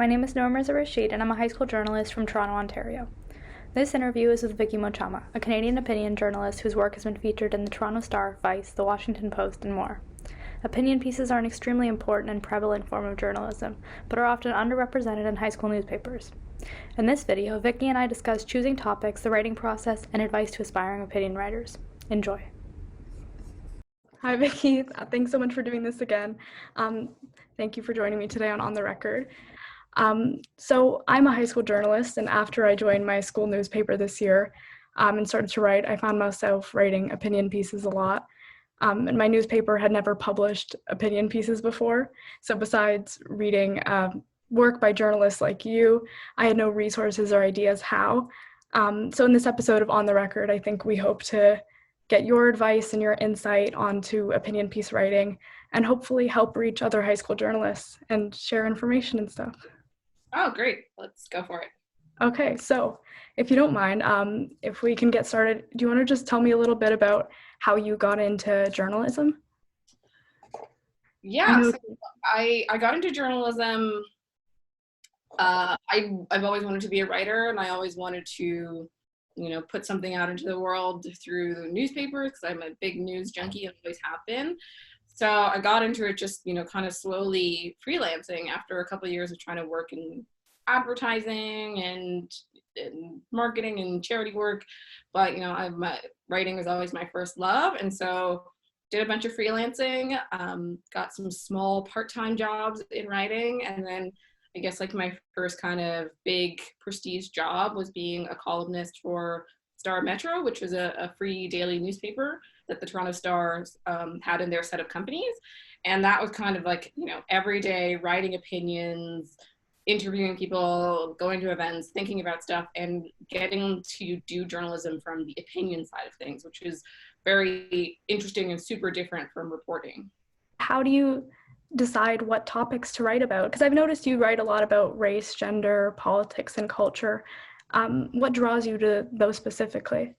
My name is Noor Mirza-Rashid, and I'm a high school journalist from Toronto, Ontario. This interview is with Vicky Mochama, a Canadian opinion journalist whose work has been featured in the Toronto Star, Vice, the Washington Post, and more. Opinion pieces are an extremely important and prevalent form of journalism, but are often underrepresented in high school newspapers. In this video, Vicky and I discuss choosing topics, the writing process, and advice to aspiring opinion writers. Enjoy. Hi, Vicky. Thanks so much for doing this again. Thank you for joining me today on the Record. So I'm a high school journalist, and after I joined my school newspaper this year and started to write, I found myself writing opinion pieces a lot. And my newspaper had never published opinion pieces before. So besides reading work by journalists like you, I had no resources or ideas how. So in this episode of On the Record, I think we hope to get your advice and your insight onto opinion piece writing and hopefully help reach other high school journalists and share information and stuff. Oh, great. Let's go for it. Okay, so if you don't mind, if we can get started, do you want to just tell me a little bit about how you got into journalism? Yeah, so I got into journalism. I've always wanted to be a writer, and I always wanted to, put something out into the world through the newspapers because I'm a big news junkie and always have been. So I got into it just, kind of slowly freelancing after a couple of years of trying to work in advertising and marketing and charity work. But, writing was always my first love. And so did a bunch of freelancing, got some small part-time jobs in writing. And then I guess like my first kind of big prestige job was being a columnist for Star Metro, which was a free daily newspaper that the Toronto Stars had in their set of companies. And that was kind of like, every day writing opinions, interviewing people, going to events, thinking about stuff, and getting to do journalism from the opinion side of things, which is very interesting and super different from reporting. How do you decide what topics to write about? Because I've noticed you write a lot about race, gender, politics, and culture. What draws you to those specifically?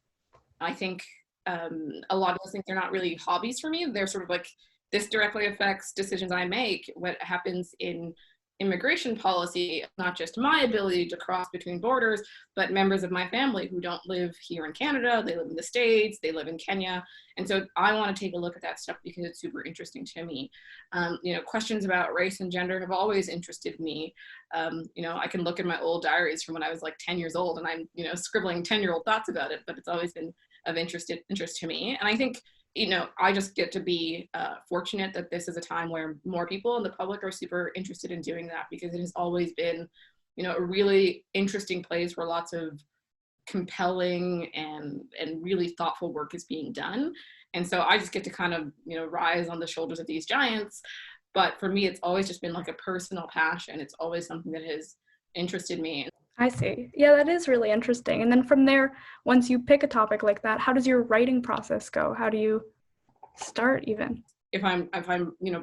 I think a lot of those things are not really hobbies for me. They're sort of like, this directly affects decisions I make. What happens in immigration policy, not just my ability to cross between borders, but members of my family who don't live here in Canada, they live in the States, they live in Kenya. And so I want to take a look at that stuff because it's super interesting to me. Questions about race and gender have always interested me. I can look at my old diaries from when I was like 10 years old and I'm, scribbling 10-year-old thoughts about it, but it's always been of interest to me. And I think I just get to be fortunate that this is a time where more people in the public are super interested in doing that, because it has always been, a really interesting place where lots of compelling and really thoughtful work is being done. And so I just get to kind of, rise on the shoulders of these giants. But for me, it's always just been like a personal passion. It's always something that has interested me. I see. Yeah, that is really interesting. And then from there, once you pick a topic like that, how does your writing process go? How do you start even? If I'm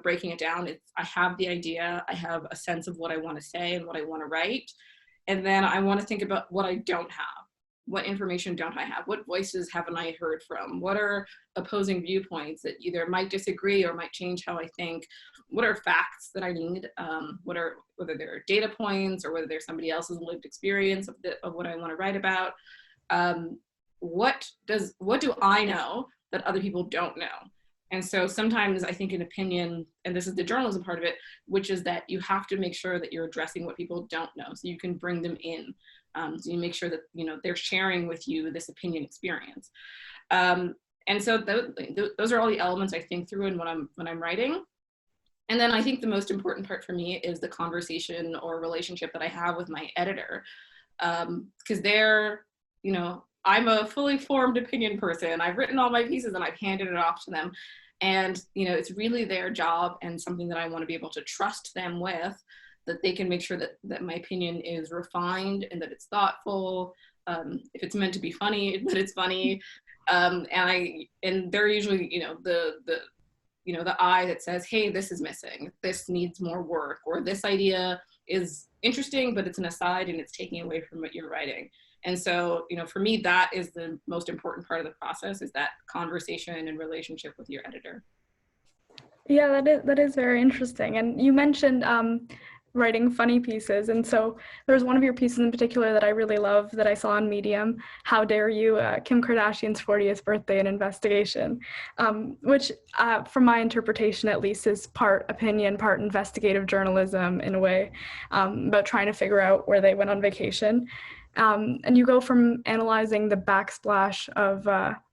breaking it down, I have the idea, I have a sense of what I want to say and what I want to write. And then I want to think about what I don't have. What information don't I have? What voices haven't I heard from? What are opposing viewpoints that either might disagree or might change how I think? What are facts that I need? Whether they're data points or whether there's somebody else's lived experience of what I want to write about. What do I know that other people don't know? And so sometimes I think an opinion, and this is the journalism part of it, which is that you have to make sure that you're addressing what people don't know so you can bring them in. So you make sure that, they're sharing with you this opinion experience. And so those are all the elements I think through when I'm writing. And then I think the most important part for me is the conversation or relationship that I have with my editor. Because I'm a fully formed opinion person. I've written all my pieces and I've handed it off to them. And, it's really their job and something that I want to be able to trust them with, that they can make sure that my opinion is refined and that it's thoughtful. If it's meant to be funny, that it's funny. And they're usually, the eye that says, hey, this is missing. This needs more work, or this idea is interesting, but it's an aside and it's taking away from what you're writing. And so, for me, that is the most important part of the process, is that conversation and relationship with your editor. Yeah, that is very interesting. And you mentioned writing funny pieces. And so there was one of your pieces in particular that I really love that I saw on Medium, How Dare You, Kim Kardashian's 40th birthday, an investigation, which from my interpretation at least is part opinion, part investigative journalism in a way, about trying to figure out where they went on vacation. And you go from analyzing the backsplash of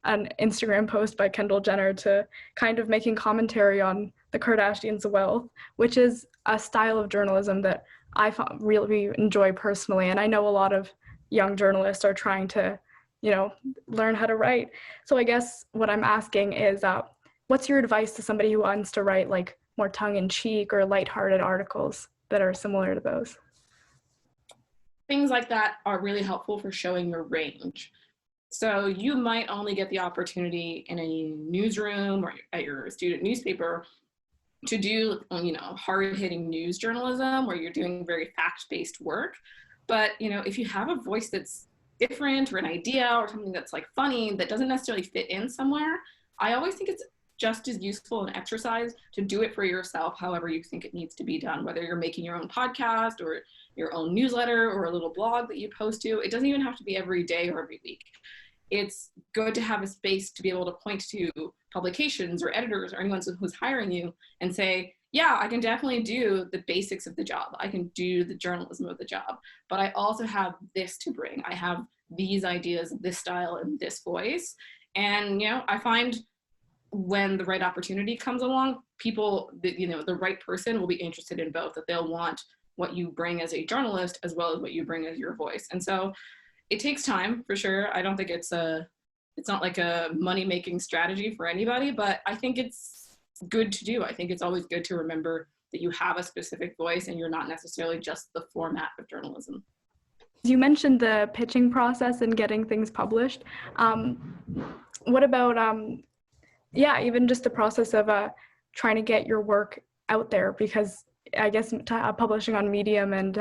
an Instagram post by Kendall Jenner to kind of making commentary on the Kardashians' wealth, which is a style of journalism that I really enjoy personally. And I know a lot of young journalists are trying to, learn how to write. So I guess what I'm asking is, what's your advice to somebody who wants to write like more tongue-in-cheek or lighthearted articles that are similar to those? Things like that are really helpful for showing your range. So you might only get the opportunity in a newsroom or at your student newspaper to do, hard-hitting news journalism where you're doing very fact-based work. But, if you have a voice that's different or an idea or something that's like funny that doesn't necessarily fit in somewhere, I always think it's just as useful an exercise to do it for yourself however you think it needs to be done, whether you're making your own podcast or your own newsletter or a little blog that you post to. It doesn't even have to be every day or every week. It's good to have a space to be able to point to publications or editors or anyone who's hiring you and say, yeah, I can definitely do the basics of the job. I can do the journalism of the job, but I also have this to bring. I have these ideas, this style, and this voice. And, I find when the right opportunity comes along, people, the right person will be interested in both, that they'll want what you bring as a journalist as well as what you bring as your voice. And so it takes time for sure. I don't think it's not like a money-making strategy for anybody, but I think it's good to do. I think it's always good to remember that you have a specific voice and you're not necessarily just the format of journalism. You mentioned the pitching process and getting things published. What about, even just the process of trying to get your work out there? Because I guess publishing on Medium and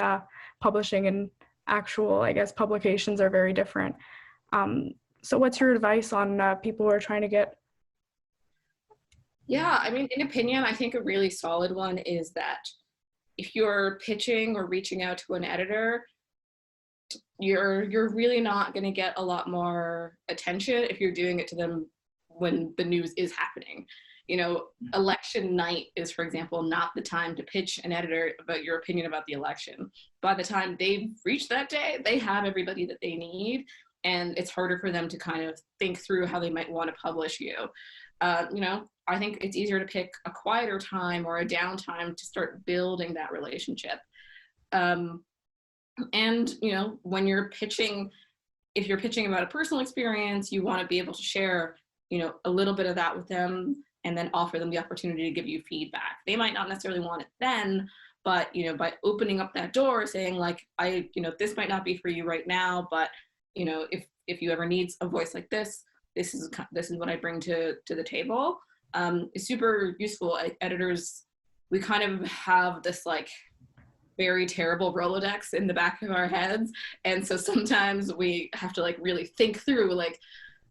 publishing in actual, publications are very different. So what's your advice on people who are trying to get? Yeah, in opinion, I think a really solid one is that if you're pitching or reaching out to an editor, you're really not going to get a lot more attention if you're doing it to them when the news is happening. Election night is, for example, not the time to pitch an editor about your opinion about the election. By the time they've reached that day, they have everybody that they need, and it's harder for them to kind of think through how they might want to publish you. I think it's easier to pick a quieter time or a downtime to start building that relationship. And, when you're pitching, if you're pitching about a personal experience, you want to be able to share, a little bit of that with them and then offer them the opportunity to give you feedback. They might not necessarily want it then, but, by opening up that door saying like, this might not be for you right now, but, if you ever need a voice like this, this is what I bring to the table. Is super useful. Editors, we kind of have this like very terrible Rolodex in the back of our heads. And so sometimes we have to like really think through like,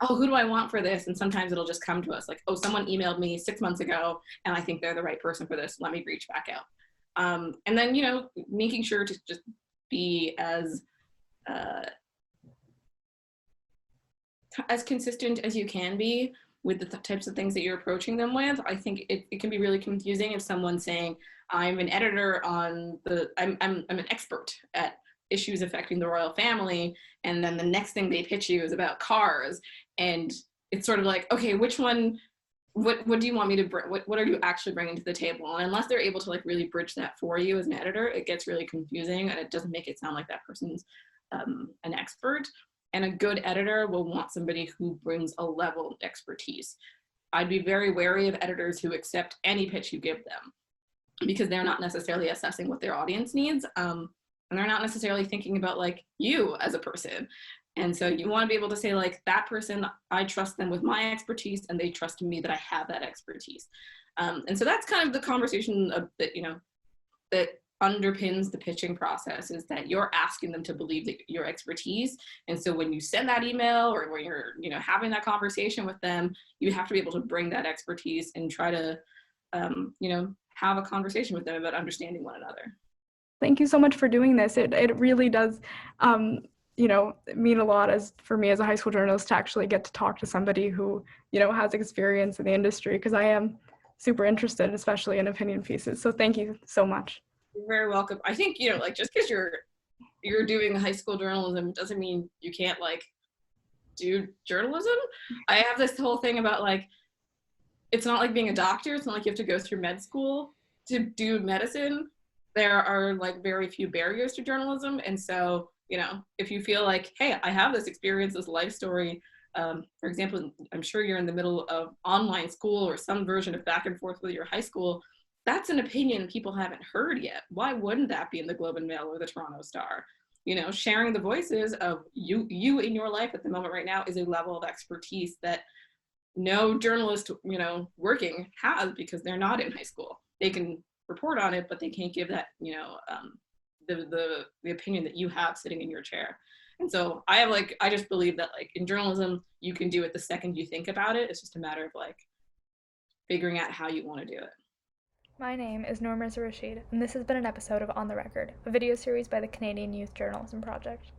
oh, who do I want for this? And sometimes it'll just come to us like, oh, someone emailed me 6 months ago and I think they're the right person for this. Let me reach back out. And then, making sure to just be as consistent as you can be with the types of things that you're approaching them with. I think it can be really confusing if someone's saying, I'm an editor on I'm an expert at issues affecting the royal family, and then the next thing they pitch you is about cars, and it's sort of like, okay, which one, what do you want me to bring, what are you actually bringing to the table? And unless they're able to like really bridge that for you as an editor, it gets really confusing and it doesn't make it sound like that person's an expert. And a good editor will want somebody who brings a level of expertise. I'd be very wary of editors who accept any pitch you give them, because they're not necessarily assessing what their audience needs, and they're not necessarily thinking about like you as a person. And so you want to be able to say like, that person, I trust them with my expertise and they trust me that I have that expertise. And so that's kind of the conversation that underpins the pitching process, is that you're asking them to believe that your expertise. And so when you send that email or when you're having that conversation with them, you have to be able to bring that expertise and try to have a conversation with them about understanding one another. Thank you so much for doing this. It really does, mean a lot for me as a high school journalist to actually get to talk to somebody who, has experience in the industry, because I am super interested, especially in opinion pieces. So thank you so much. You're very welcome. I think, like just because you're doing high school journalism doesn't mean you can't like do journalism. I have this whole thing about like it's not like being a doctor. It's not like you have to go through med school to do medicine. There are like very few barriers to journalism. And so, if you feel like, hey, I have this experience, this life story, for example, I'm sure you're in the middle of online school or some version of back and forth with your high school. That's an opinion people haven't heard yet. Why wouldn't that be in the Globe and Mail or the Toronto Star? Sharing the voices of you in your life at the moment right now is a level of expertise that no journalist, working has, because they're not in high school. They can report on it, but they can't give that, the opinion that you have sitting in your chair. And so I just believe that like in journalism, you can do it the second you think about it. It's just a matter of like figuring out how you want to do it. My name is Noor Mirza-Rashid, and this has been an episode of On the Record, a video series by the Canadian Youth Journalism Project.